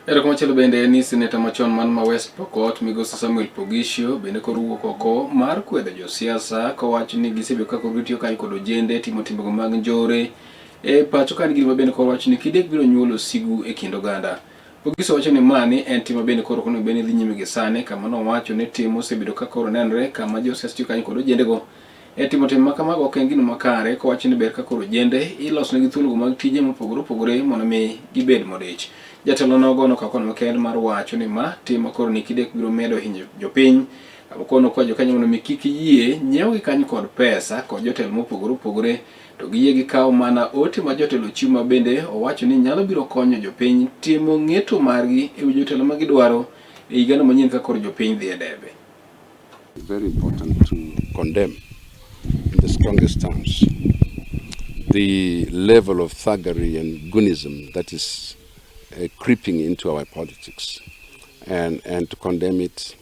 Ero komachielo bende ni seneta machon man ma West Pokot migosi Samuel Pogisho bende koruok oko mar kwedo josiasa kowacho ni gisebedo ka gitiyo kae kod ojende timo timbego mag njore e pacho ka gima bende kowacho ni kidek biro nyuolo sigu e kind oganda. Pogisho wacho ni mani en tim bende koro kono bende dhi nyime gi sane kama nowacho ni tim osebedo ka koro nenre kama josiasa tiyo kae kod ojendego timo tim makamago ok en gino makare kowacho ni ber ka koro ojende ilosonegi thuolo mag tije mopogore opogore mondo mi gibed modich. Jatelo nogono kakono makende mar wacho ni ma tim koro ni kidek biro medo hinyo jopiny akono kwa jokanyo mondo mi kik yie nyiew gi kanyo kod pesa kod jotelo mopogore opogore to giyie gikaw mana ote ma jotelo chiwo ma bende owacho ni nyalo biro konyo jopiny timo ng'eto margi e wi jotelo ma gidwaro e higano manyien ka koro jopiny dhi e debe. Very important to condemn in the strongest terms the level of thuggery and goonism that is creeping into our politics, and to condemn it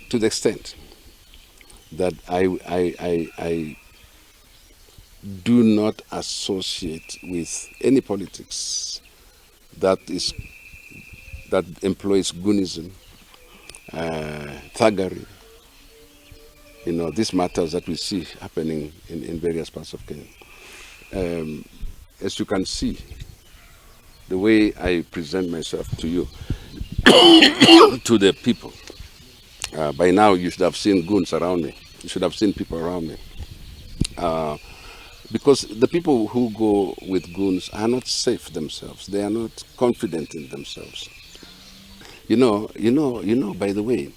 to the extent that I do not associate with any politics that employs goonism, thuggery, these matters that we see happening in various parts of Kenya. As you can see, the way I present myself to you, to the people, by now you should have seen goons around me. You should have seen people around me. Because the people who go with goons are not safe themselves. They are not confident in themselves. You know, by the way,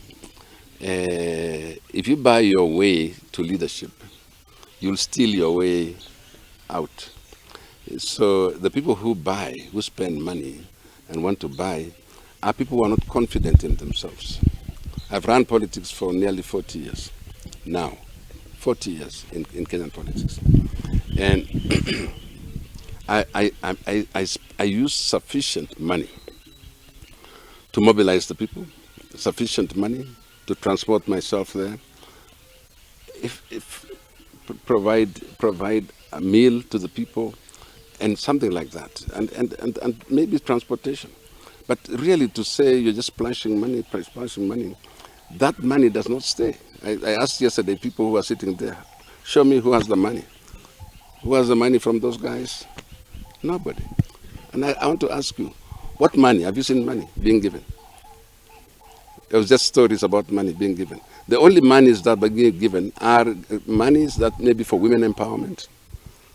if you buy your way to leadership, you'll steal your way out. So the people who spend money and want to buy, are people who are not confident in themselves. I've run politics for nearly 40 years now, 40 years in Kenyan politics. And I use sufficient money to mobilize the people, sufficient money to transport myself there, provide a meal to the people, and something like that, and maybe transportation. But really, to say you're just splashing money, that money does not stay. I asked yesterday people who are sitting there, show me who has the money. Who has the money from those guys? Nobody. And I want to ask you, what money? Have you seen money being given? It was just stories about money being given. The only monies that are being given are monies that may be for women empowerment,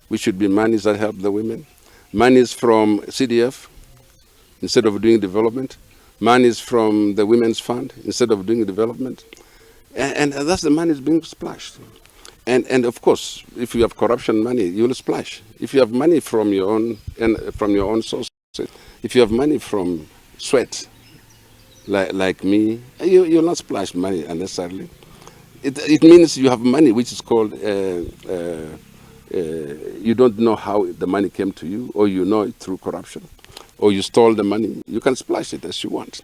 which should be monies that help the women, monies from CDF instead of doing development, monies from the Women's Fund instead of doing development. And that's the money is being splashed. And of course, if you have corruption money, you'll splash. If you have money from your own sources, if you have money from sweat, like me, you'll not splash money unnecessarily. It means you have money which is called, you don't know how the money came to you, or you know it through corruption, or you stole the money. You can splash it as you want.